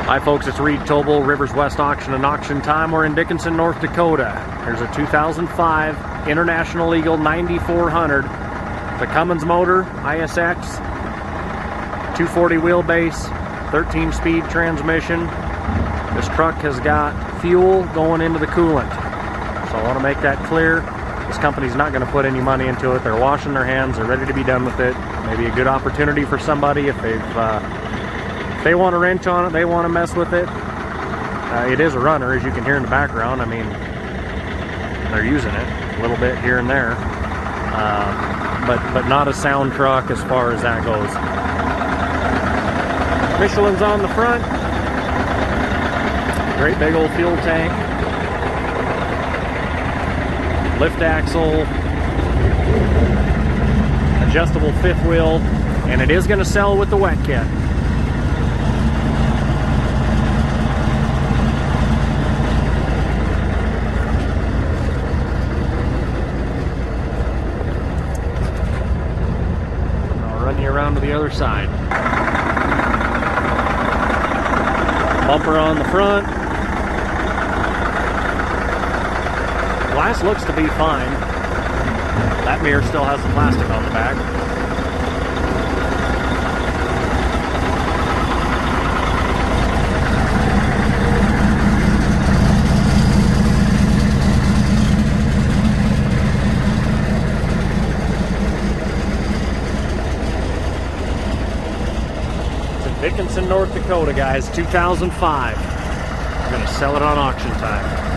Hi folks, it's Reed Tobel, Rivers West Auction and Auction Time. We're in Dickinson, North Dakota. There's a 2005 International Eagle 9400. The Cummins motor, ISX, 240 wheelbase, 13-speed transmission. This truck has got fuel going into the coolant. So I want to make that clear. This company's not going to put any money into it. They're washing their hands. They're ready to be done with it. Maybe a good opportunity for somebody if they want a wrench on it, they want to mess with it. It is a runner, as you can hear in the background. I mean, they're using it a little bit here and there, but not a sound truck as far as that goes. Michelin's on the front. Great big old fuel tank. Lift axle. Adjustable fifth wheel. And it is going to sell with the wet kit. Run you around to the other side. Bumper on the front. Glass looks to be fine. That mirror still has the plastic on the back. Dickinson, North Dakota, guys, 2005. We're going to sell it on auction time.